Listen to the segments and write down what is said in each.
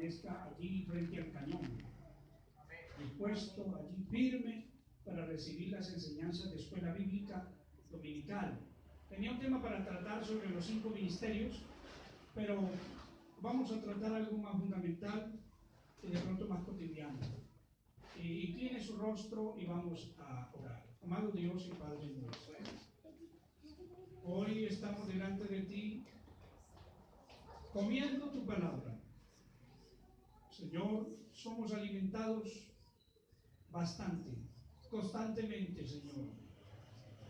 permanezca allí frente al cañón, dispuesto allí firme para recibir las enseñanzas de escuela bíblica dominical. Tenía un tema para tratar sobre los 5 ministerios, pero vamos a tratar algo más fundamental y de pronto más cotidiano. Incline su rostro y vamos a orar. Amado Dios y Padre nuestro, hoy estamos delante de ti comiendo tu palabra. Señor, somos alimentados bastante, constantemente, Señor.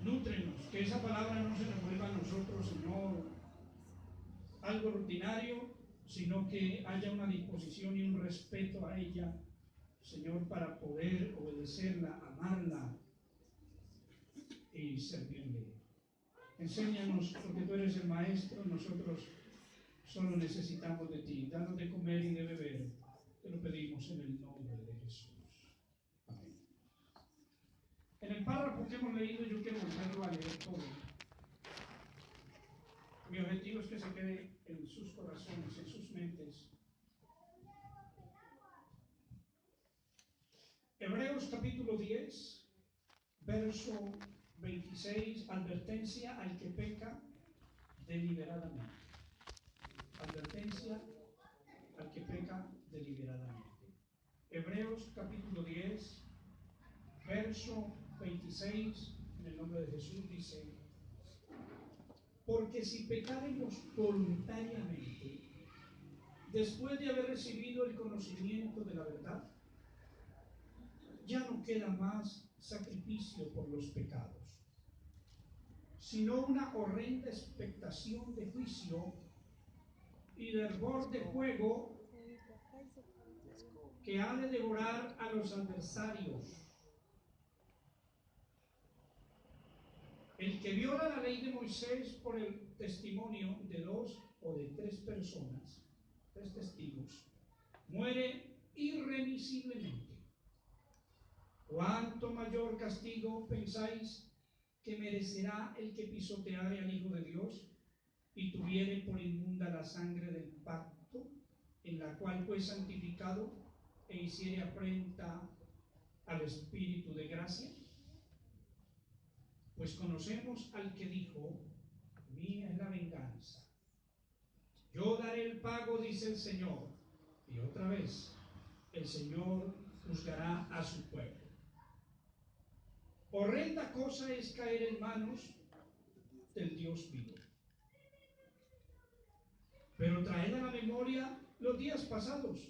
Nútrenos, que esa palabra no se nos vuelva a nosotros, Señor, algo rutinario, sino que haya una disposición y un respeto a ella, Señor, para poder obedecerla, amarla y servirle. Enséñanos, porque tú eres el Maestro, nosotros solo necesitamos de ti. Danos de comer y de beber. Te lo pedimos en el nombre de Jesús. Amén. En el párrafo que hemos leído, yo quiero volverlo a leer todo. Mi objetivo es que se quede en sus corazones, en sus mentes. Hebreos capítulo 10, verso 26, advertencia al que peca deliberadamente. Advertencia al que peca deliberadamente. Hebreos capítulo 10, verso 26, en el nombre de Jesús dice: porque si pecaremos voluntariamente, después de haber recibido el conocimiento de la verdad, ya no queda más sacrificio por los pecados, sino una horrenda expectación de juicio y de hervor de fuego que ha de devorar a los adversarios. El que viola la ley de Moisés por el testimonio de 2 o de 3 personas, 3 testigos, muere irremisiblemente. ¿Cuánto mayor castigo pensáis que merecerá el que pisoteare al Hijo de Dios y tuviere por inmunda la sangre del pacto, en la cual fue santificado, e hiciere afrenta al Espíritu de gracia? Pues conocemos al que dijo: mía es la venganza, yo daré el pago, dice el Señor. Y otra vez, el Señor juzgará a su pueblo. Horrenda cosa es caer en manos del Dios vivo. Pero traed a la memoria los días pasados,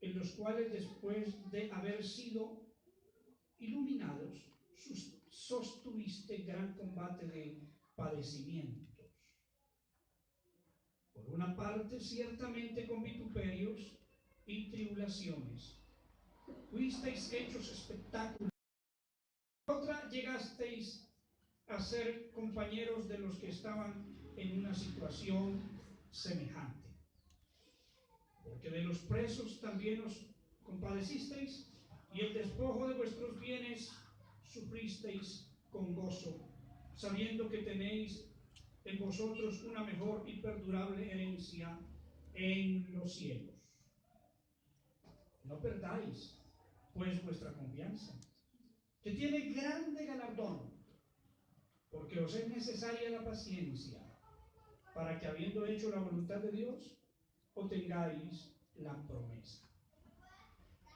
en los cuales, después de haber sido iluminados, sostuviste gran combate de padecimientos. Por una parte, ciertamente con vituperios y tribulaciones, fuisteis hechos espectáculos. Por otra, llegasteis a ser compañeros de los que estaban en una situación semejante. Porque de los presos también os compadecisteis, y el despojo de vuestros bienes sufristeis con gozo, sabiendo que tenéis en vosotros una mejor y perdurable herencia en los cielos. No perdáis, pues, vuestra confianza, que tiene grande galardón, porque os es necesaria la paciencia, para que, habiendo hecho la voluntad de Dios, obtengáis la promesa.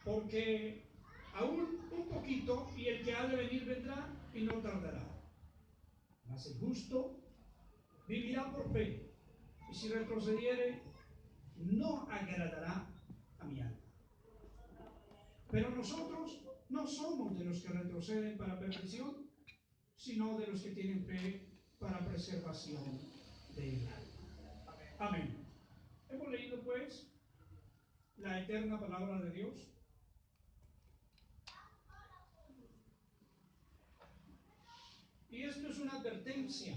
Porque aún un poquito, y el que ha de venir vendrá, y no tardará. Mas el justo vivirá por fe, y si retrocediere, no agradará a mi alma. Pero nosotros no somos de los que retroceden para perdición, sino de los que tienen fe para preservación del alma. Amén. Hemos leído, pues, la eterna palabra de Dios. Y esto es una advertencia.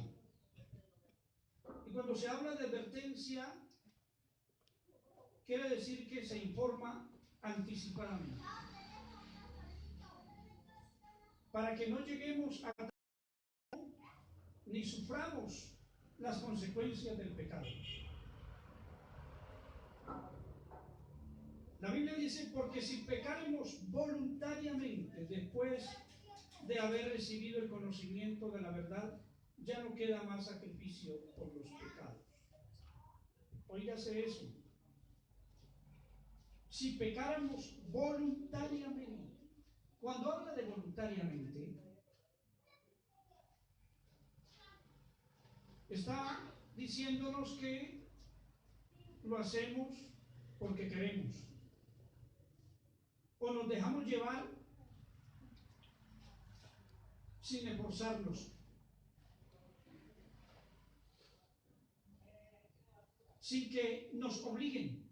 Y cuando se habla de advertencia, quiere decir que se informa anticipadamente, para que no lleguemos a ni suframos las consecuencias del pecado. dice, porque si pecaremos voluntariamente después de haber recibido el conocimiento de la verdad, ya no queda más sacrificio por los pecados. Óigase eso. Si pecáramos voluntariamente, cuando habla de voluntariamente, está diciéndonos que lo hacemos porque queremos, o nos dejamos llevar sin esforzarnos, sin que nos obliguen,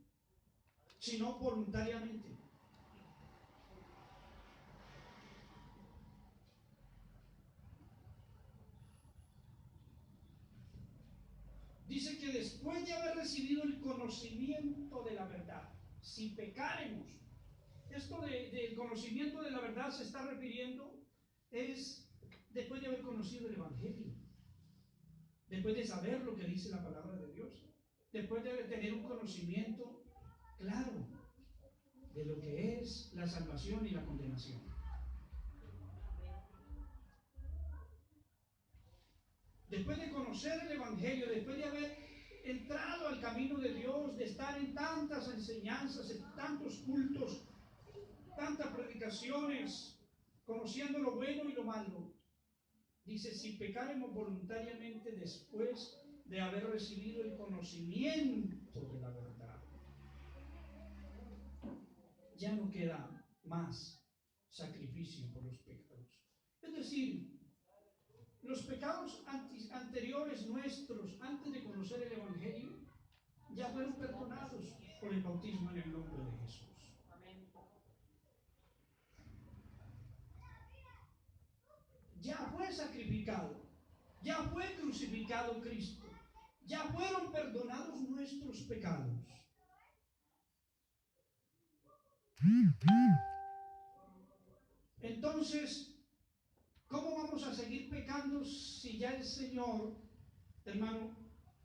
sino voluntariamente. Dice que después de haber recibido el conocimiento de la verdad, si pecaremos, esto del conocimiento de la verdad se está refiriendo es después de haber conocido el Evangelio, después de saber lo que dice la palabra de Dios, después de tener un conocimiento claro de lo que es la salvación y la condenación. Después de conocer el Evangelio, después de haber entrado al camino de Dios, de estar en tantas enseñanzas, en tantos cultos, tantas predicaciones, conociendo lo bueno y lo malo, dice, si pecaremos voluntariamente después de haber recibido el conocimiento de la verdad, ya no queda más sacrificio por los pecados. Es decir, los pecados anteriores nuestros, antes de conocer el Evangelio, ya fueron perdonados por el bautismo en el nombre de Jesús. Ya fue sacrificado, ya fue crucificado Cristo, ya fueron perdonados nuestros pecados. Entonces, ¿cómo vamos a seguir pecando si ya el Señor, hermano,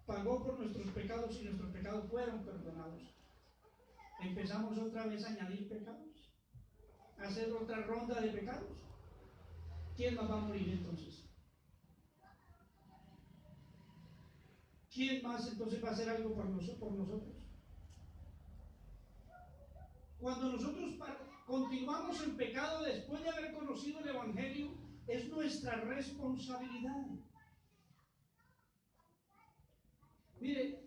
pagó por nuestros pecados y nuestros pecados fueron perdonados? ¿Empezamos otra vez a añadir pecados? ¿A hacer otra ronda de pecados? ¿Quién más va a morir entonces? ¿Quién más entonces va a hacer algo por nosotros? Cuando nosotros continuamos en pecado después de haber conocido el Evangelio, es nuestra responsabilidad. Mire,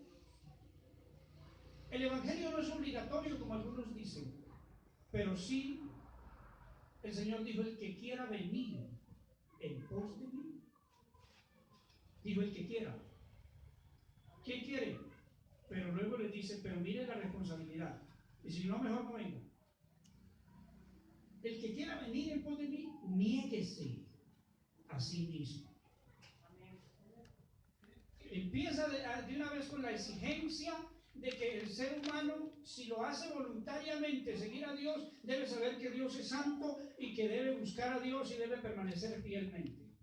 el Evangelio no es obligatorio como algunos dicen, pero sí, el Señor dijo, el que quiera venir en pos de mí. Dijo el que quiera. ¿Quién quiere? Pero luego le dice, pero mire la responsabilidad. Y si no, mejor no venga. El que quiera venir en pos de mí, niéguese a sí mismo. Empieza de una vez con la exigencia de que el ser humano, si lo hace voluntariamente, seguir a Dios, debe saber que Dios es santo y que debe buscar a Dios y debe permanecer fielmente.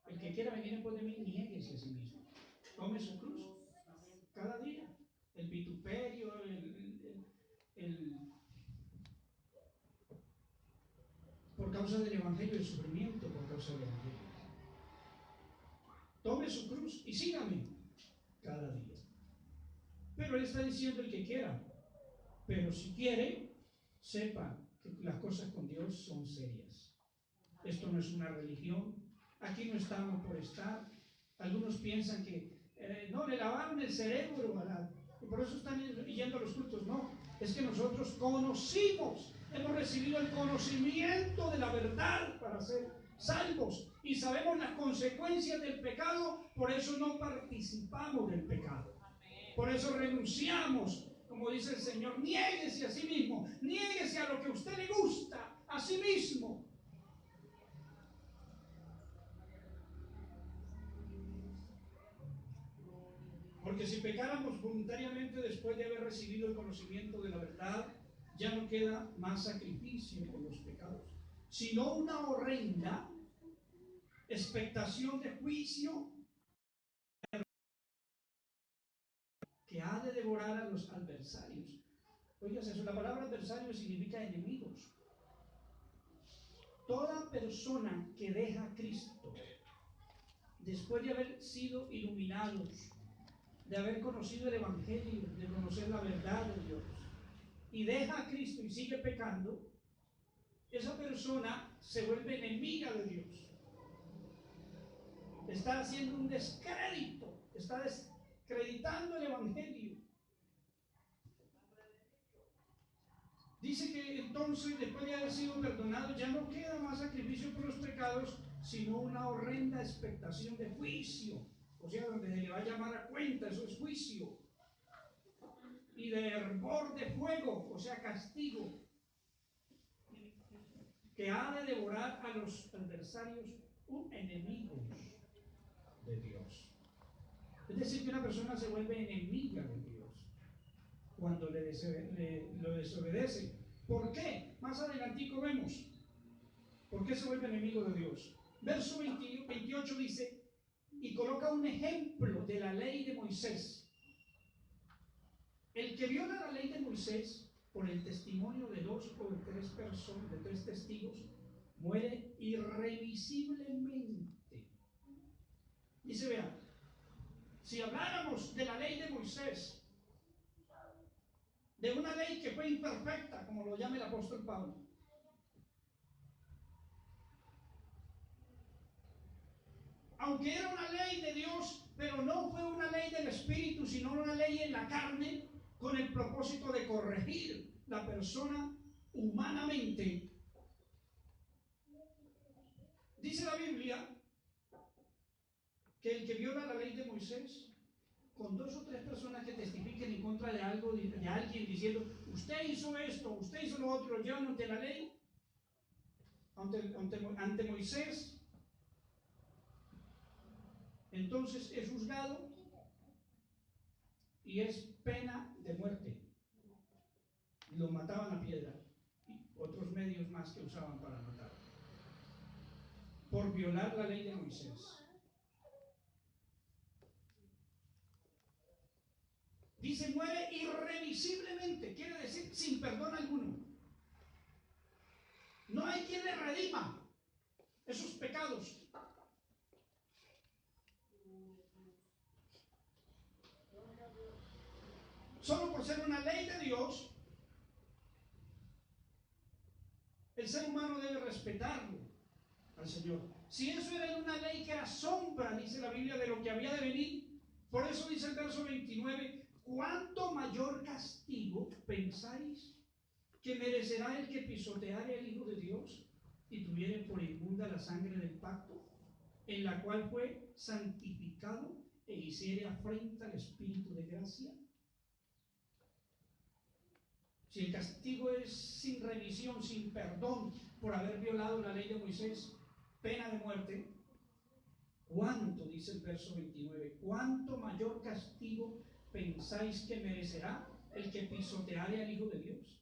El que quiera venir en pos de mí, niéguese a sí mismo. Tome su cruz cada día. El vituperio, por causa del Evangelio, el sufrimiento por causa del Evangelio. Tome su cruz y sígame cada día. Pero él está diciendo el que quiera. Pero si quiere, sepa que las cosas con Dios son serias. Esto no es una religión. Aquí no estamos por estar. Algunos piensan que no, le lavaron el cerebro y por eso están yendo a los cultos. No, es que nosotros conocimos, hemos recibido el conocimiento de la verdad para ser salvos y sabemos las consecuencias del pecado, por eso no participamos del pecado. Por eso renunciamos, como dice el Señor, niéguese a sí mismo, niéguese a lo que a usted le gusta, a sí mismo. Porque si pecáramos voluntariamente después de haber recibido el conocimiento de la verdad, ya no queda más sacrificio por los pecados, sino una horrenda expectación de juicio que ha de devorar a los adversarios. Oigas eso, la palabra adversario significa enemigos. Toda persona que deja a Cristo, después de haber sido iluminados, de haber conocido el Evangelio, de conocer la verdad de Dios, y deja a Cristo y sigue pecando, esa persona se vuelve enemiga de Dios. Está haciendo un descrédito, está descreditando el Evangelio. Dice que entonces, después de haber sido perdonado, ya no queda más sacrificio por los pecados, sino una horrenda expectación de juicio. O sea, donde se le va a llamar a cuenta, eso es juicio. Y de hervor de fuego, o sea, castigo, que ha de devorar a los adversarios enemigos de Dios. Es decir, que una persona se vuelve enemiga de Dios cuando lo desobedece. ¿Por qué? Más adelantico vemos. ¿Por qué se vuelve enemigo de Dios? Verso 28 dice, y coloca un ejemplo de la ley de Moisés. El que viola la ley de Moisés por el testimonio de 2 o de 3 personas, de 3 testigos, muere irrevisiblemente. Dice, vean, si habláramos de la ley de Moisés, de una ley que fue imperfecta, como lo llama el apóstol Pablo, aunque era una ley de Dios, pero no fue una ley del Espíritu, sino una ley en la carne, con el propósito de corregir la persona humanamente. Dice la Biblia que el que viola la ley de Moisés, con 2 o 3 personas que testifiquen en contra de algo, de alguien diciendo, usted hizo esto, usted hizo lo otro, lo llevan ante la ley, ante Moisés, entonces es juzgado y es pena de muerte. Lo mataban a piedra y otros medios más que usaban para matar, por violar la ley de Moisés. Dice, muere irrevisiblemente, quiere decir sin perdón alguno. No hay quien le redima esos pecados. Solo por ser una ley de Dios, el ser humano debe respetarlo al Señor. Si eso era una ley que era sombra, dice la Biblia, de lo que había de venir, por eso dice el verso 29, ¿cuánto mayor castigo pensáis que merecerá el que pisoteare al Hijo de Dios y tuviere por inmunda la sangre del pacto, en la cual fue santificado e hiciere afrenta al Espíritu de gracia? Si el castigo es sin remisión, sin perdón, por haber violado la ley de Moisés, pena de muerte, ¿cuánto, dice el verso 29, cuánto mayor castigo pensáis que merecerá el que pisoteare al Hijo de Dios?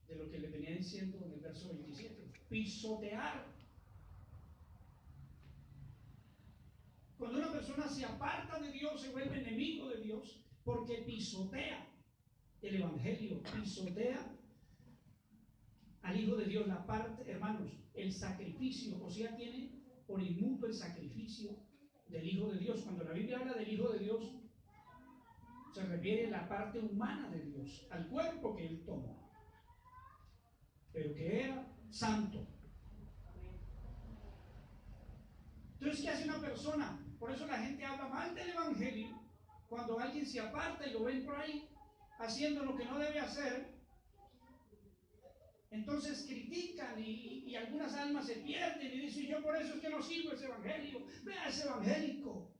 De lo que le venía diciendo en el verso 27, pisotear. Cuando una persona se aparta de Dios, se vuelve enemigo de Dios, porque pisotea el Evangelio, pisotea al Hijo de Dios, la parte, hermanos, el sacrificio, o sea, tiene por inmundo el sacrificio del Hijo de Dios. Cuando la Biblia habla del Hijo de Dios, se refiere a la parte humana de Dios, al cuerpo que Él tomó, pero que era santo. Entonces, ¿qué hace una persona? Por eso la gente habla mal del Evangelio. Cuando alguien se aparta y lo ven por ahí haciendo lo que no debe hacer, entonces critican y algunas almas se pierden y dicen, yo por eso es que no sigo ese Evangelio. Vea ese evangélico.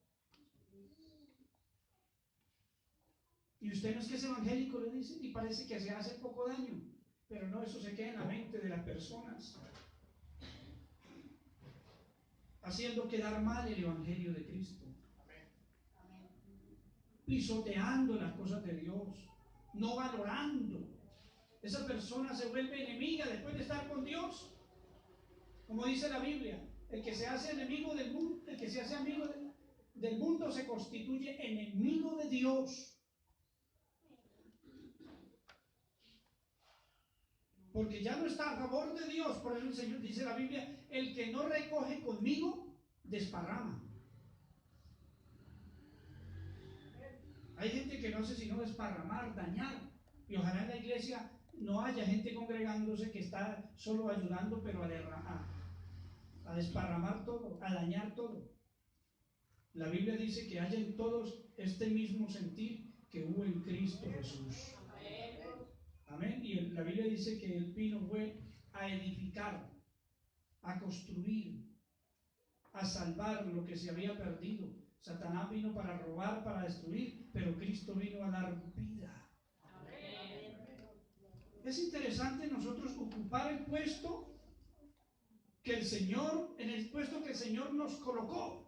Y usted no es que es evangélico, le dicen, y parece que se hace poco daño, pero no, eso se queda en la mente de las personas, haciendo quedar mal el Evangelio de Cristo, pisoteando las cosas de Dios, no valorando. Esa persona se vuelve enemiga después de estar con Dios. Como dice la Biblia, el que se hace enemigo del mundo, el que se hace amigo del mundo se constituye enemigo de Dios. porque ya no está a favor de Dios. Por eso el Señor dice la Biblia, el que no recoge conmigo, desparrama. Hay gente que no hace sino desparramar, dañar, y ojalá en la iglesia no haya gente congregándose que está solo ayudando, pero a desparramar todo, a dañar todo. La Biblia dice que haya en todos este mismo sentir que hubo en Cristo Jesús. Amén. Y la Biblia dice que el vino fue a edificar, a construir, a salvar lo que se había perdido. Satanás vino para robar, para destruir, pero Cristo vino a dar vida. Es interesante nosotros ocupar el puesto que el Señor, en el puesto que el Señor nos colocó,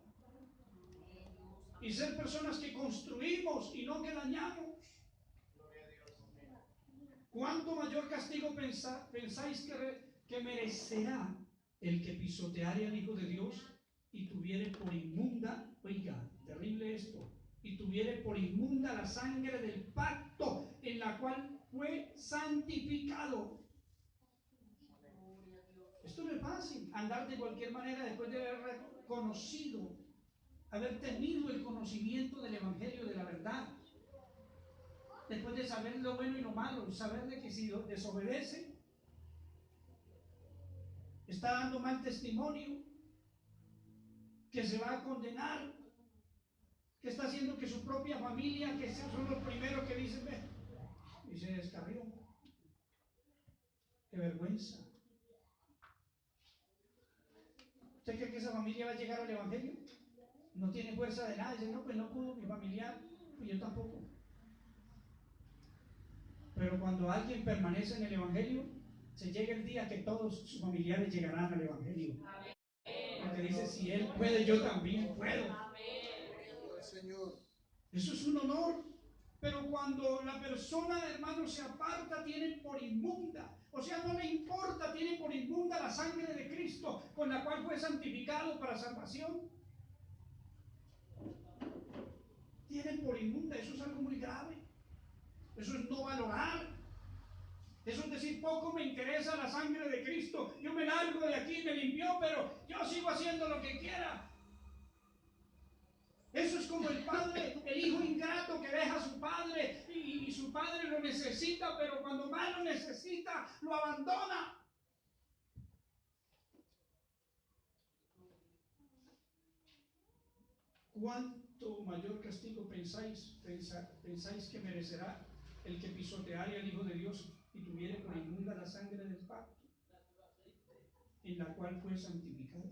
y ser personas que construimos y no que dañamos. ¿Cuánto mayor castigo pensáis que merecerá el que pisoteare al Hijo de Dios y tuviere por inmunda, oiga, terrible esto, y tuviere por inmunda la sangre del pacto en la cual fue santificado? Esto no es fácil, andar de cualquier manera después de haber conocido, haber tenido el conocimiento del Evangelio, de la verdad, después de saber lo bueno y lo malo, saber de que si desobedece, está dando mal testimonio, que se va a condenar, que está haciendo que su propia familia, que son los primeros que dicen, ve, y se descarrió. ¡Qué vergüenza! ¿Usted cree que esa familia va a llegar al Evangelio? No tiene fuerza de nada. Dice, no, pues no pudo mi familiar, pues yo tampoco. Pero cuando alguien permanece en el Evangelio, se llega el día que todos sus familiares llegarán al Evangelio. Porque dice, si él puede, yo también puedo. Eso es un honor. Pero cuando la persona, hermano, se aparta, tiene por inmunda, o sea, no le importa, tiene por inmunda la sangre de Cristo, con la cual fue santificado para salvación. Tienen por inmunda, eso es algo muy grave. Eso es no valorar. Eso es decir, poco me interesa la sangre de Cristo. Yo me largo de aquí, me limpió, pero yo sigo haciendo lo que quiera. Eso es como el padre, el hijo ingrato que deja a su padre y su padre lo necesita, pero cuando más lo necesita, lo abandona. ¿Cuánto mayor castigo pensáis que merecerá el que pisoteare al Hijo de Dios y tuviere por inmunda la sangre del pacto, en la cual fue santificado?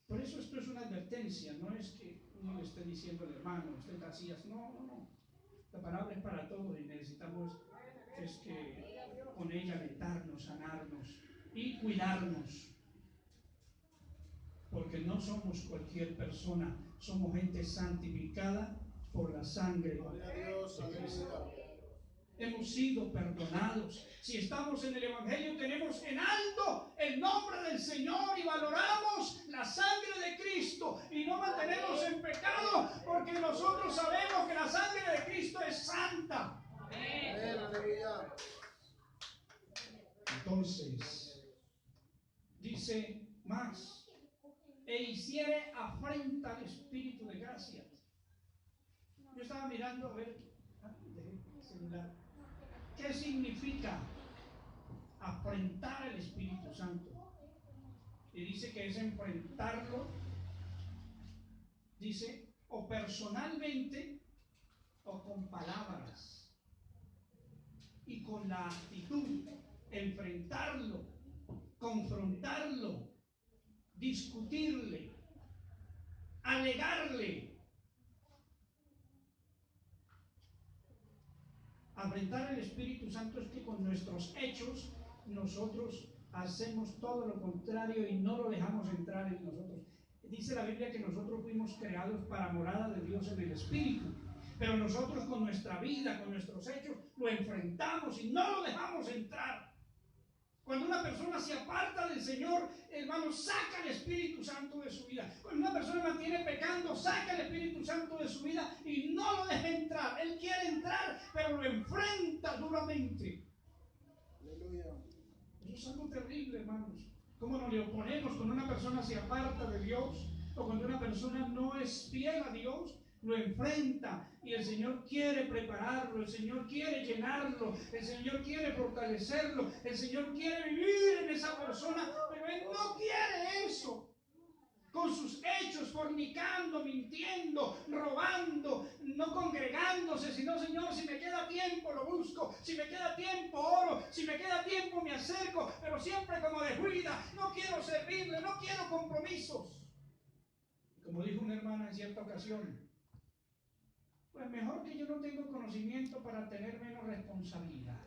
Por eso esto es una advertencia, no es que uno le esté diciendo al hermano, usted así, no. La palabra es para todos y necesitamos con ella alentarnos, sanarnos y cuidarnos. Porque no somos cualquier persona, somos gente santificada por la sangre de Cristo. Hemos sido perdonados. Si estamos en el Evangelio, tenemos en alto el nombre del Señor y valoramos la sangre de Cristo y no mantenemos en pecado, porque nosotros sabemos que la sangre de Cristo es santa. Entonces, dice más, e hiciere afrenta al Espíritu de gracia. Yo estaba mirando a ver el celular. ¿Qué significa afrentar al Espíritu Santo? Y dice que es enfrentarlo, dice, o personalmente o con palabras. Y con la actitud, enfrentarlo, confrontarlo, discutirle, alegarle. Afrentar al Espíritu Santo es que con nuestros hechos nosotros hacemos todo lo contrario y no lo dejamos entrar en nosotros. Dice la Biblia que nosotros fuimos creados para morada de Dios en el Espíritu, pero nosotros con nuestra vida, con nuestros hechos, lo enfrentamos y no lo dejamos entrar. Cuando una persona se aparta del Señor, hermano, saca el Espíritu Santo de su vida. Cuando una persona mantiene pecando, saca el Espíritu Santo de su vida y no lo deja entrar. Él quiere entrar, pero lo enfrenta duramente. Aleluya. Eso es algo terrible, hermanos. ¿Cómo nos le oponemos cuando una persona se aparta de Dios o cuando una persona no es fiel a Dios? Lo enfrenta y el Señor quiere prepararlo, el Señor quiere llenarlo, el Señor quiere fortalecerlo, el Señor quiere vivir en esa persona, pero Él no quiere eso. Con sus hechos, fornicando, mintiendo, robando, no congregándose, sino, Señor, si me queda tiempo lo busco, si me queda tiempo oro, si me queda tiempo me acerco, pero siempre como descuida, no quiero servirle, no quiero compromisos. Como dijo una hermana en cierta ocasión, pues mejor que yo no tengo conocimiento para tener menos responsabilidad.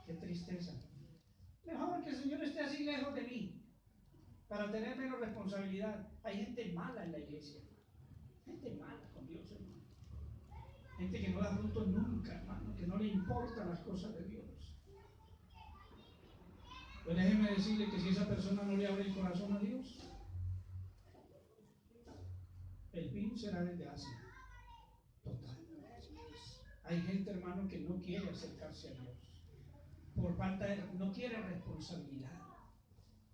Qué tristeza. Mejor que el Señor esté así lejos de mí, para tener menos responsabilidad. Hay gente mala en la iglesia, gente mala con Dios, hermano. Gente que no da fruto nunca, hermano, que no le importan las cosas de Dios. Pues déjeme decirle que si esa persona no le abre el corazón a Dios, el fin será desgracia total. Hay gente, hermano, que no quiere acercarse a Dios por falta de, no quiere responsabilidad.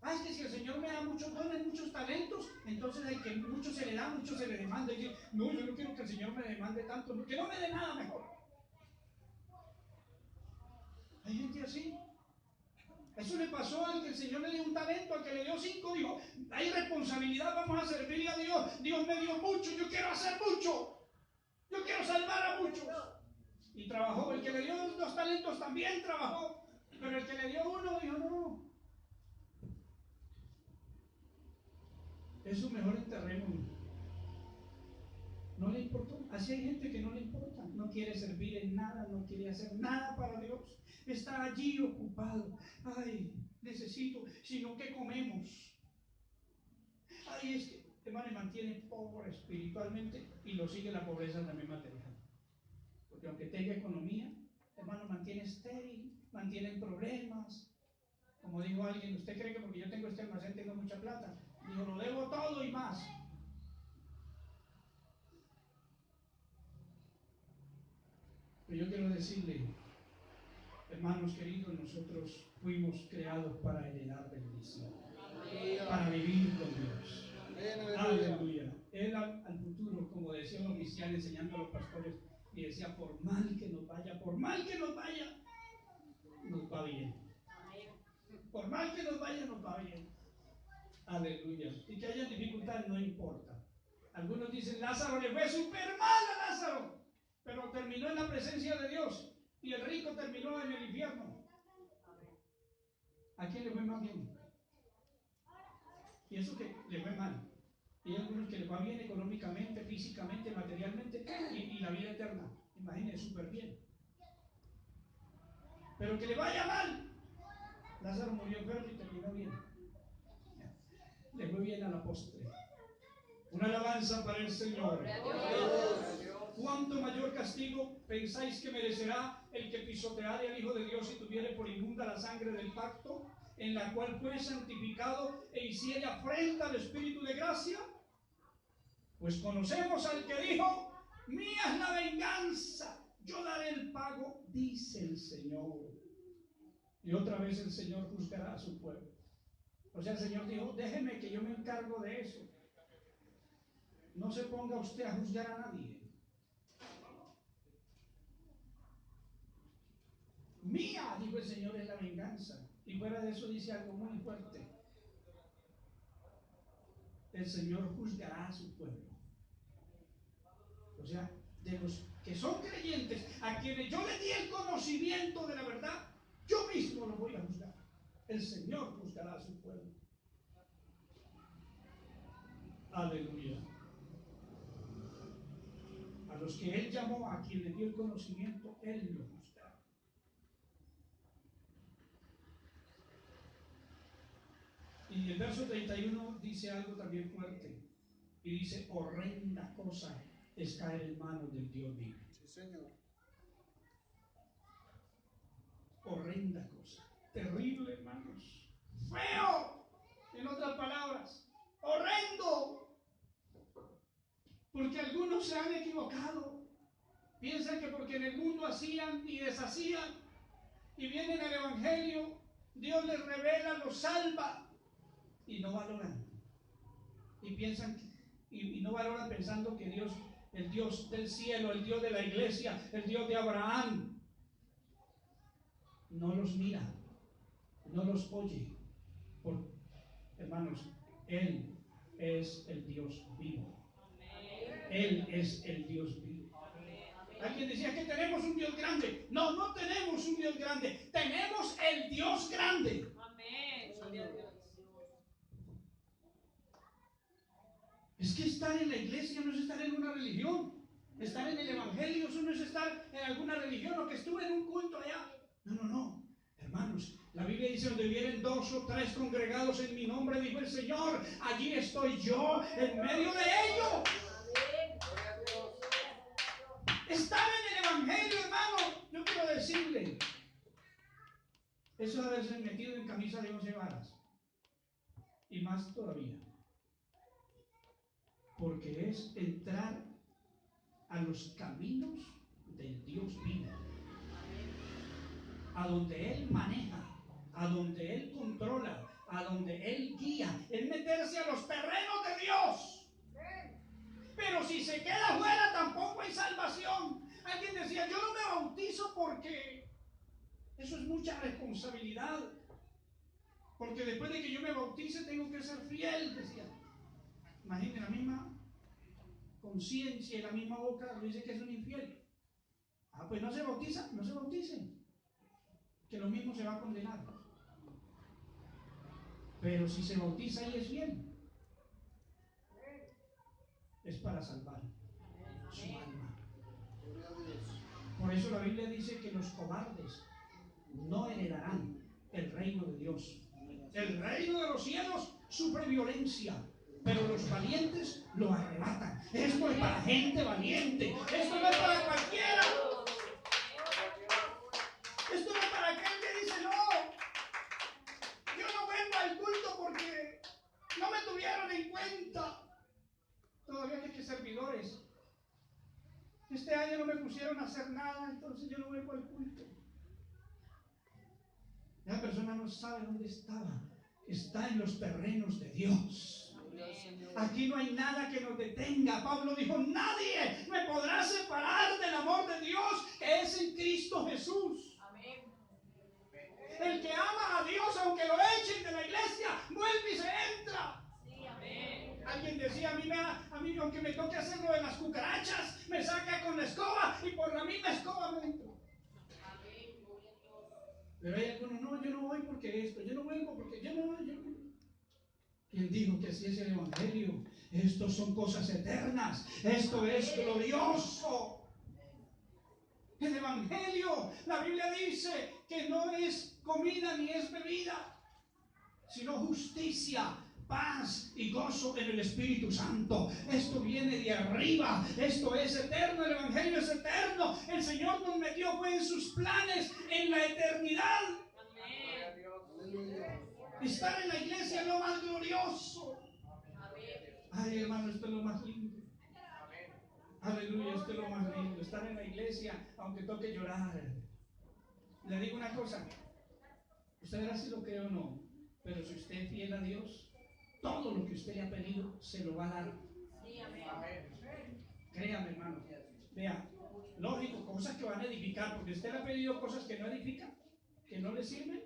Es que si el Señor me da muchos dones, muchos talentos, entonces hay que mucho se le da, mucho se le demanda. Y dice, no, yo no quiero que el Señor me demande tanto, que no me dé nada mejor. Hay gente así. Eso le pasó al que el Señor le dio un talento, al que le dio 5, dijo, hay responsabilidad, vamos a servirle a Dios. Dios me dio mucho, yo quiero hacer mucho. Yo quiero salvar a muchos. Y trabajó. El que le dio 2 talentos también trabajó. Pero el que le dio 1 dijo, no. Eso mejor enterrémoslo. No le importó. Así hay gente que no le importa. No quiere servir en nada, no quiere hacer nada para Dios. Está allí ocupado. Ay, necesito, sino que comemos. Ay, es que, hermano, me mantiene pobre espiritualmente y lo sigue la pobreza también material. Porque aunque tenga economía, hermano, mantiene estéril, mantiene problemas. Como dijo alguien, ¿usted cree que porque yo tengo este almacén tengo mucha plata? Dijo, lo debo todo y más. Pero yo quiero decirle, hermanos queridos, nosotros fuimos creados para heredar bendición, para vivir con Dios. Aleluya. Él al futuro, como decía un oficial enseñando a los pastores, y decía, por mal que nos vaya, nos va bien. Por mal que nos vaya, nos va bien. Aleluya. Y que haya dificultades no importa. Algunos dicen, Lázaro le fue súper mal a Lázaro, pero terminó en la presencia de Dios. Y el rico terminó en el infierno. ¿A quién le fue más bien? Y eso que le fue mal. Y hay algunos que le va bien económicamente, físicamente, materialmente, y la vida eterna. Imagínense, súper bien. Pero que le vaya mal. Lázaro murió enfermo y terminó bien. Le fue bien a la postre. Una alabanza para el Señor. ¿Cuánto mayor castigo pensáis que merecerá el que pisoteare al Hijo de Dios y tuviere por inmunda la sangre del pacto, en la cual fue santificado e hiciere afrenta al Espíritu de gracia? Pues conocemos al que dijo, mía es la venganza, yo daré el pago, dice el Señor. Y otra vez el Señor juzgará a su pueblo. O sea, el Señor dijo, déjeme que yo me encargo de eso. No se ponga usted a juzgar a nadie. Mía, dijo el Señor, es la venganza. Y fuera de eso dice algo muy fuerte. El Señor juzgará a su pueblo. O sea, de los que son creyentes, a quienes yo le di el conocimiento de la verdad, yo mismo lo voy a juzgar. El Señor juzgará a su pueblo. Aleluya. A los que Él llamó, a quien le dio el conocimiento, Él lo juzgará. Y el verso 31 dice algo también fuerte. Y dice, horrenda cosa es caer en manos del Dios vivo. Sí, Señor. Horrenda cosa. Terrible, hermanos. Feo. En otras palabras, horrendo. Porque algunos se han equivocado. Piensan que porque en el mundo hacían y deshacían, y vienen al Evangelio, Dios les revela, los salva y no valoran. Y piensan, y no valoran pensando que Dios, el Dios del cielo, el Dios de la iglesia, el Dios de Abraham, no los mira, no los oye. Hermanos, Él es el Dios vivo. Él es el Dios vivo. Alguien decía que tenemos un Dios grande. No, no tenemos un Dios grande. Tenemos el Dios grande. Amén. Es que estar en la iglesia no es estar en una religión. Estar en el Evangelio, eso no es estar en alguna religión o que estuve en un culto allá. No, no, no. Hermanos, la Biblia dice: donde vienen 2 o 3 congregados en mi nombre, dijo el Señor, allí estoy yo en medio de ellos. Estar en el Evangelio, hermano, yo quiero decirle, eso de haberse metido en camisa de 11 varas. Y más todavía. Porque es entrar a los caminos del Dios vivo, a donde Él maneja, a donde Él controla, a donde Él guía, es meterse a los terrenos de Dios. Pero si se queda fuera tampoco hay salvación. Alguien decía: yo no me bautizo porque eso es mucha responsabilidad, porque después de que yo me bautice tengo que ser fiel, decía. Imagínense, la misma conciencia y la misma boca dice que es un infiel. Pues no se bautiza, no se bauticen, que lo mismo se va a condenar. Pero si se bautiza y es fiel, es para salvar su alma. Por eso la Biblia dice que los cobardes no heredarán el reino de Dios. El reino de los cielos sufre violencia, pero los valientes lo arrebatan. Esto es para gente valiente. Esto no es para cualquiera. Esto no es para aquel que dice: no, yo no vengo al culto porque no me tuvieron en cuenta. Todavía hay que servidores. Este año no me pusieron a hacer nada, entonces yo no vengo al culto. La persona no sabe dónde estaba. Está en los terrenos de Dios. Aquí no hay nada que nos detenga. Pablo dijo: nadie me podrá separar del amor de Dios que es en Cristo Jesús. Amén. El que ama a Dios, aunque lo echen de la iglesia, vuelve y se entra. Sí, amén. Alguien decía: a mí aunque me toque hacerlo de las cucarachas, me saca con la escoba y por la misma escoba me entro. Pero hay algunos: no, yo no voy porque esto, yo no vengo porque yo no. ¿Quién dijo que así es el Evangelio? Estos son cosas eternas, esto es glorioso. El Evangelio, la Biblia dice que no es comida ni es bebida, sino justicia, paz y gozo en el Espíritu Santo. Esto viene de arriba, esto es eterno, el Evangelio es eterno. El Señor nos metió fue en sus planes en la eternidad. Estar en la iglesia es lo más glorioso. Ay, hermano, esto es lo más lindo. Aleluya, esto es lo más lindo. Estar en la iglesia, aunque toque llorar. Le digo una cosa: usted verá si lo cree o no, pero si usted es fiel a Dios, todo lo que usted le ha pedido se lo va a dar. Créame, hermano. Vea, lógico, cosas que van a edificar, porque usted le ha pedido cosas que no edifican, que no le sirven,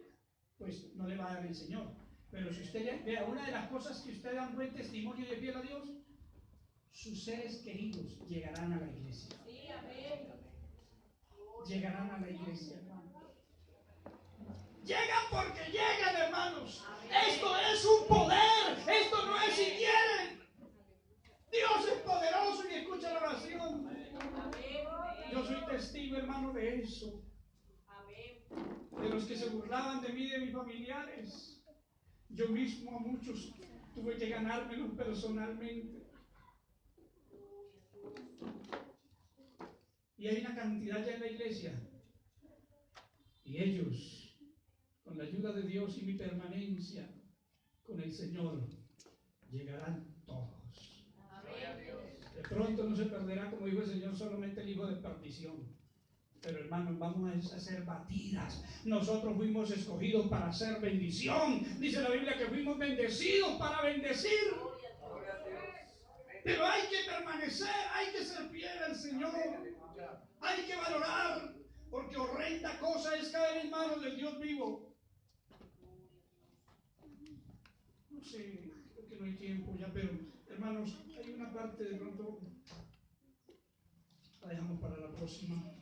pues no le va a dar el Señor. Pero si usted vea, una de las cosas que usted da un buen testimonio de fiel a Dios, sus seres queridos llegarán a la iglesia. Sí, amén. Llegarán a la iglesia, hermano. Llegan porque llegan, hermanos. Amén. Esto es un poder. Esto no es si quieren. Dios es poderoso y escucha la oración. Amén. Yo soy testigo, hermano, de eso. Amén. De los que se burlaban de mí y de mis familiares. Yo mismo a muchos tuve que ganármelos personalmente. Y hay una cantidad ya en la iglesia. Y ellos, con la ayuda de Dios y mi permanencia con el Señor, llegarán todos. Amén. De pronto no se perderá, como dijo el Señor, solamente el hijo de perdición. Pero hermanos, vamos a ser batidas. Nosotros fuimos escogidos para hacer bendición. Dice la Biblia que fuimos bendecidos para bendecir. Pero hay que permanecer, hay que ser fiel al Señor. Hay que valorar, porque horrenda cosa es caer en manos del Dios vivo. No sé, creo que no hay tiempo ya, pero hermanos, hay una parte de pronto, la dejamos para la próxima,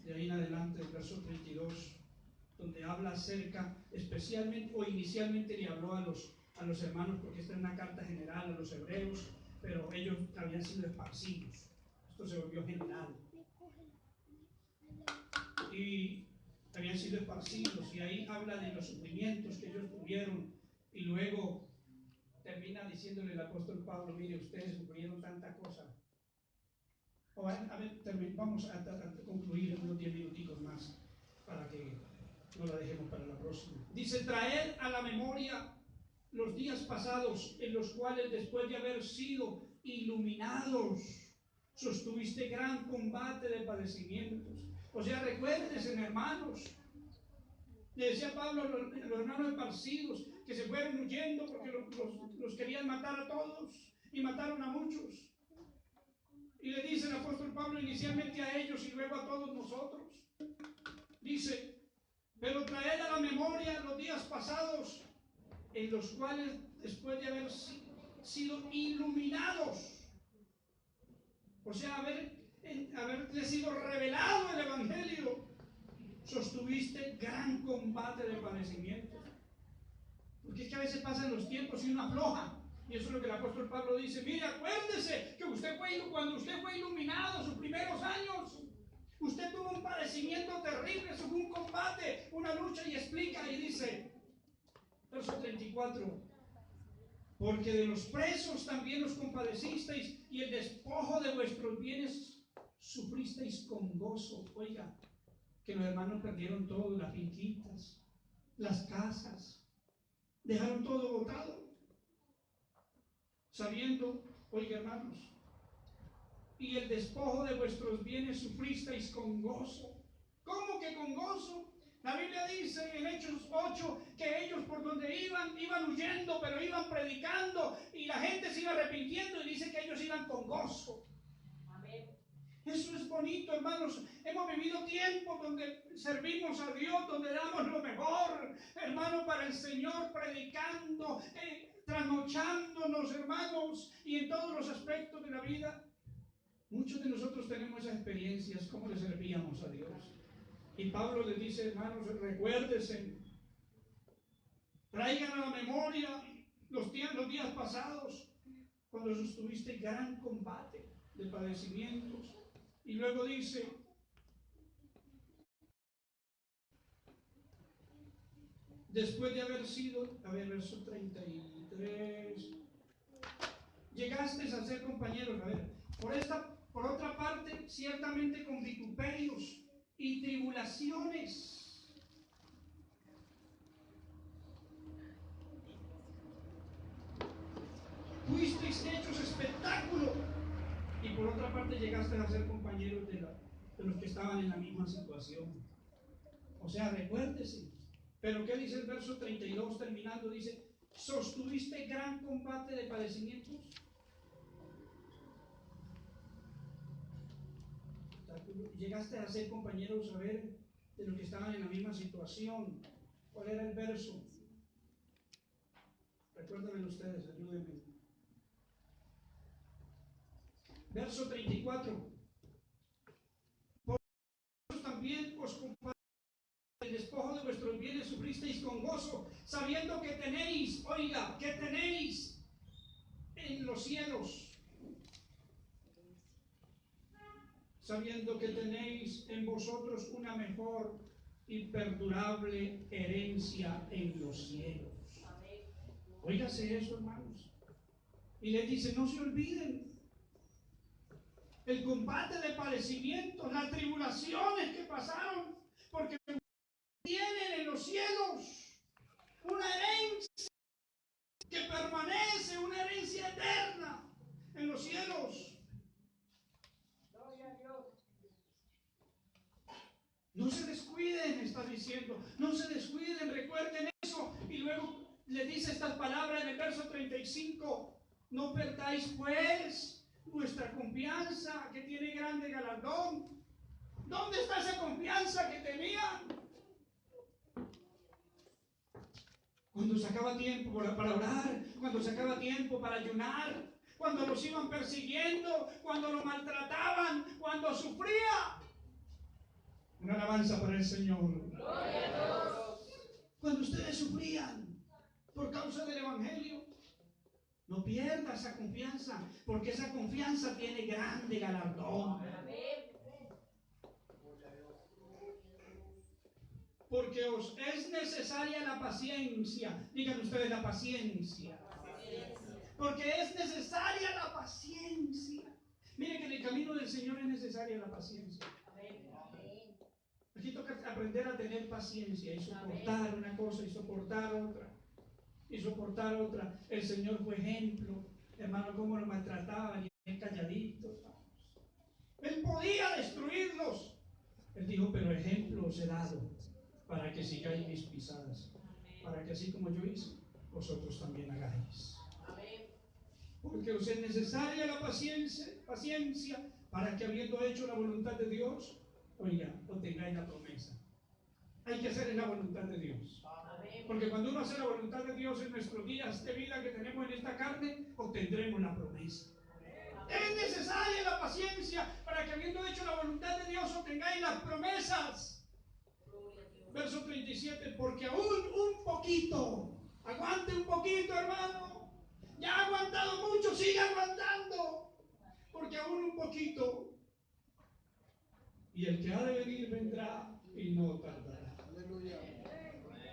de ahí en adelante, el verso 32, donde habla acerca, especialmente o inicialmente le habló a los hermanos, porque esta es una carta general a los hebreos, pero ellos habían sido esparcidos. Esto se volvió general. Y habían sido esparcidos, y ahí habla de los sufrimientos que ellos tuvieron, y luego termina diciéndole el apóstol Pablo: mire, ustedes sufrieron tanta cosa. Vamos a concluir en unos 10 minuticos más para que no la dejemos para la próxima. Dice: traed a la memoria los días pasados, en los cuales después de haber sido iluminados, sostuviste gran combate de padecimientos. O sea, recuérdense, hermanos. Le decía Pablo a los hermanos esparcidos que se fueron huyendo porque los querían matar a todos, y mataron a muchos. Y le dice el apóstol Pablo inicialmente a ellos y luego a todos nosotros. Dice: pero traed a la memoria los días pasados, en los cuales después de haber sido iluminados, o sea, haberle sido revelado el Evangelio, sostuviste gran combate de padecimientos. Porque es que a veces pasan los tiempos y uno afloja. Y eso es lo que el apóstol Pablo dice: mire, acuérdese que cuando usted fue iluminado, sus primeros años, usted tuvo un padecimiento terrible, eso fue un combate, una lucha. Y explica y dice, verso 34: porque de los presos también os compadecisteis, y el despojo de vuestros bienes sufristeis con gozo. Oiga, que los hermanos perdieron todo, las finquitas, las casas, dejaron todo botado, sabiendo, oiga hermanos, y el despojo de vuestros bienes sufristeis con gozo. ¿Cómo que con gozo? La Biblia dice en Hechos 8 que ellos por donde iban huyendo, pero iban predicando, y la gente se iba arrepintiendo, y dice que ellos iban con gozo. Amén. Eso es bonito, hermanos. Hemos vivido tiempos donde servimos a Dios, donde damos lo mejor, hermano, para el Señor, predicando, trasnochándonos, hermanos, y en todos los aspectos de la vida. Muchos de nosotros tenemos esas experiencias, cómo le servíamos a Dios. Y Pablo les dice, hermanos, recuérdense, traigan a la memoria los días pasados, cuando sostuviste gran combate de padecimientos. Y luego dice, después de haber sido, verso 33, llegasteis a ser compañeros, por otra parte, ciertamente con vituperios y tribulaciones. Fuisteis hechos espectáculo, y por otra parte llegasteis a ser compañeros de los que estaban en la misma situación. O sea, recuérdese. Pero ¿qué dice el verso 32 terminando? Dice, ¿sostuviste gran combate de padecimientos? Llegaste a ser compañeros, a ver, de los que estaban en la misma situación. ¿Cuál era el verso? Recuérdenme ustedes, ayúdenme. Verso 34. Por eso también os compadecéis, el despojo de vuestros bienes sufristeis con gozo, sabiendo que tenéis, oiga, que tenéis en los cielos, sabiendo que tenéis en vosotros una mejor y perdurable herencia en los cielos. Óigase eso, hermanos. Y les dice, no se olviden el combate de padecimientos, las tribulaciones que pasaron, porque tienen en los cielos una herencia que permanece, una herencia eterna en los cielos. No se descuiden, está diciendo. No se descuiden, recuerden eso. Y luego le dice estas palabras en el verso 35. No perdáis pues vuestra confianza, que tiene grande galardón. ¿Dónde está esa confianza que tenían? Cuando sacaba tiempo para orar, cuando sacaba tiempo para ayunar, cuando los iban persiguiendo, cuando los maltrataban, cuando sufría. Una alabanza para el Señor. Cuando ustedes sufrían por causa del Evangelio, no pierda esa confianza, porque esa confianza tiene grande galardón. Porque os es necesaria la paciencia. Digan ustedes la paciencia. Porque es necesaria la paciencia. Miren que en el camino del Señor es necesaria la paciencia. Aquí toca aprender a tener paciencia y soportar una cosa y soportar otra. Y soportar otra. El Señor fue ejemplo. Hermano, cómo lo maltrataban y calladitos. Él podía destruirlos. Él dijo, pero ejemplo os he dado para que sigáis mis pisadas. Para que así como yo hice, vosotros también hagáis. Porque os es necesaria la paciencia para que habiendo hecho la voluntad de Dios, oiga, obtengáis la promesa. Hay que hacer en la voluntad de Dios. Porque cuando uno hace la voluntad de Dios en nuestros días de vida que tenemos en esta carne, obtendremos la promesa. Es necesaria la paciencia para que habiendo hecho la voluntad de Dios obtengáis las promesas. Verso 37, porque aún un poquito, aguante un poquito, hermano. Ya ha aguantado mucho, sigue aguantando. Porque aún un poquito. Y el que ha de venir vendrá y no tardará. Aleluya.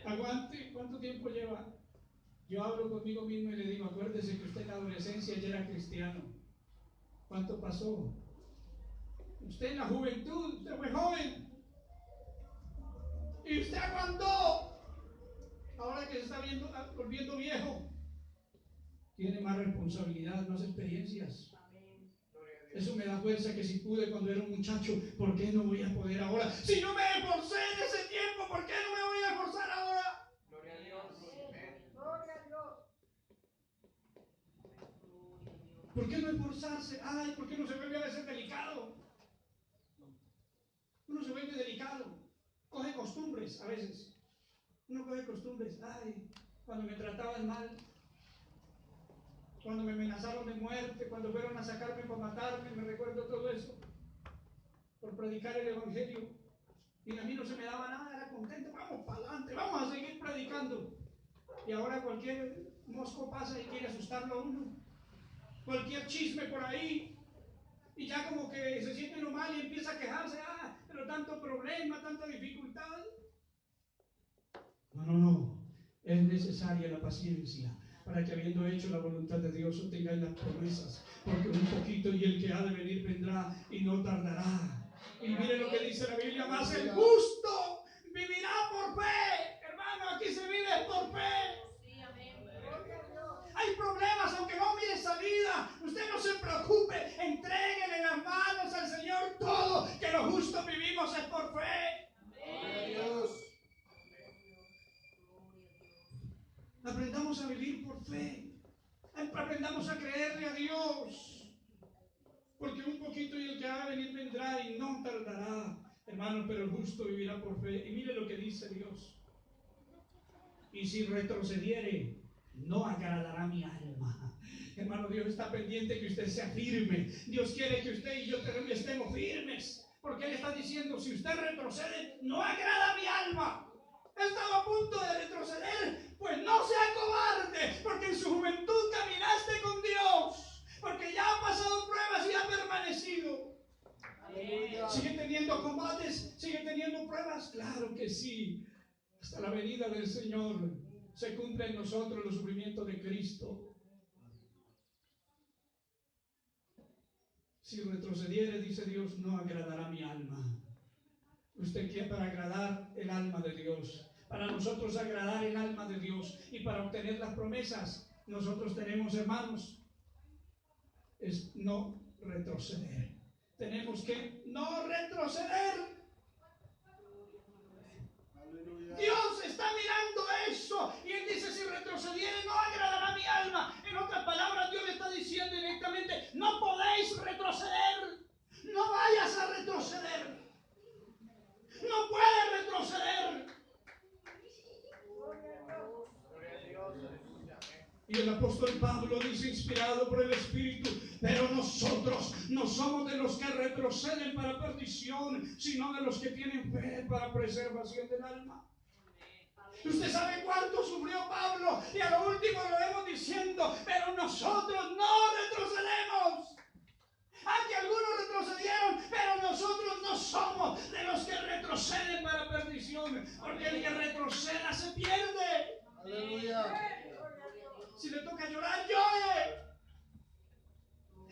Aguante, ¿cuánto tiempo lleva? Yo hablo conmigo mismo y le digo, acuérdese que usted en la adolescencia ya era cristiano. ¿Cuánto pasó? Usted en la juventud, usted fue joven. Y usted aguantó. Ahora que se está volviendo viejo, tiene más responsabilidad, más experiencias. Eso me da fuerza que si pude cuando era un muchacho, ¿por qué no voy a poder ahora? Si no me esforcé en ese tiempo, ¿por qué no me voy a esforzar ahora? Gloria a Dios. Gloria a Dios. ¿Por qué no esforzarse? Ay, ¿por qué no se vuelve a veces delicado? Uno se vuelve delicado. Coge costumbres a veces. Uno coge costumbres. Ay, cuando me trataban mal, cuando me amenazaron de muerte, cuando fueron a sacarme para matarme, me recuerdo todo eso. Por predicar el Evangelio. Y a mí no se me daba nada, era contento. Vamos para adelante, vamos a seguir predicando. Y ahora cualquier mosco pasa y quiere asustarlo a uno. Cualquier chisme por ahí. Y ya como que se siente uno mal y empieza a quejarse. Ah, pero tanto problema, tanta dificultad. No. Es necesaria la paciencia para que habiendo hecho la voluntad de Dios obtengáis las promesas. Porque un poquito y el que ha de venir vendrá y no tardará. Y mire lo que dice la Biblia, más el justo vivirá por fe. Hermano, aquí se vive por fe. Hay problemas, aunque no mire salida. Usted no se preocupe, entréguele las manos al Señor todo, que lo justo vivimos es por fe. Dios. Aprendamos a vivir por fe. Aprendamos a creerle a Dios. Porque un poquito y el que ha de venir vendrá y no tardará. Hermano, pero el justo vivirá por fe. Y mire lo que dice Dios. Y si retrocediere, no agradará mi alma. Hermano, Dios está pendiente que usted sea firme. Dios quiere que usted y yo estemos firmes. Porque Él está diciendo, si usted retrocede, no agrada mi alma. He estado a punto de retroceder, pues no sea cobarde, porque en su juventud caminaste con Dios, porque ya ha pasado pruebas y ha permanecido. ¿Sigue teniendo combates? ¿Sigue teniendo pruebas? Claro que sí. Hasta la venida del Señor se cumple en nosotros los sufrimientos de Cristo. Si retrocediere, dice Dios, no agradará mi alma. Usted quiere para agradar el alma de Dios, para nosotros agradar el alma de Dios y para obtener las promesas, nosotros tenemos, hermanos, es no retroceder. Tenemos que no retroceder. Y el apóstol Pablo dice, inspirado por el Espíritu, pero nosotros no somos de los que retroceden para perdición, sino de los que tienen fe para preservación del alma. Usted sabe cuánto sufrió Pablo, y a lo último lo vemos diciendo, pero nosotros no retrocedemos. Aunque algunos retrocedieron, pero nosotros no somos de los que retroceden para perdición, porque el que retroceda se pierde. Aleluya. Si le toca llorar, llore.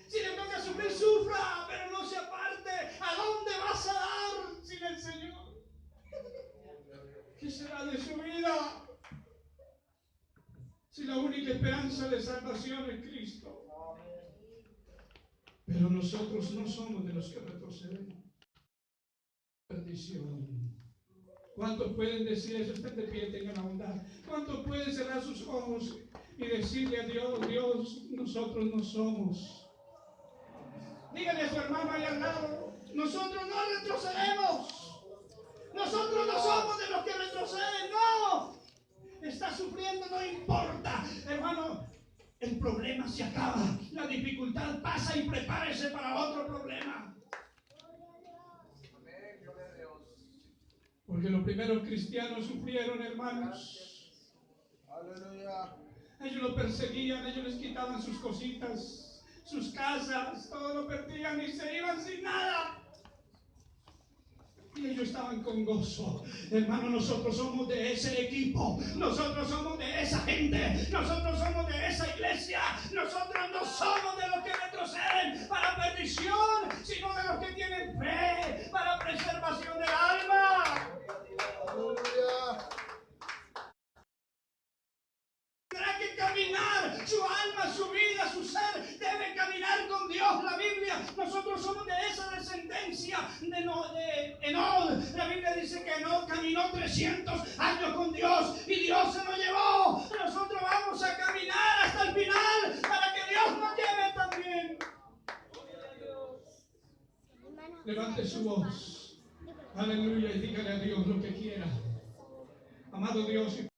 Si le toca sufrir, sufra, pero no se aparte. ¿A dónde vas a dar sin el Señor? ¿Qué será de su vida? Si la única esperanza de salvación es Cristo. Pero nosotros no somos de los que retrocedemos. Perdición. ¿Cuántos pueden decir eso? Estén de pie, tengan la bondad. ¿Cuántos pueden cerrar sus ojos y decirle a Dios, Dios, nosotros no somos? Dígale a su hermano ahí al lado, nosotros no retrocedemos. Nosotros no somos de los que retroceden, no. Está sufriendo, no importa, hermano. El problema se acaba, la dificultad pasa y prepárese para otro problema. Porque los primeros cristianos sufrieron, hermanos. Aleluya. Ellos lo perseguían, ellos les quitaban sus cositas, sus casas, todo lo perdían y se iban sin nada. Y ellos estaban con gozo. Hermano, nosotros somos de ese equipo. Nosotros somos de esa gente. Nosotros somos de esa iglesia. Nosotros no somos de los que retroceden para perdición, sino de los que tienen fe para preservación del alma. Aleluya. Tendrá que caminar, su alma, su vida, su ser debe caminar con Dios. La Biblia, nosotros somos de esa descendencia de Enod. La Biblia dice que Enod caminó 300 años con Dios y Dios se lo llevó. Nosotros vamos a caminar hasta el final para que Dios nos lleve también. Levante su voz, aleluya, y dígale a Dios lo que quiera. Amado Dios,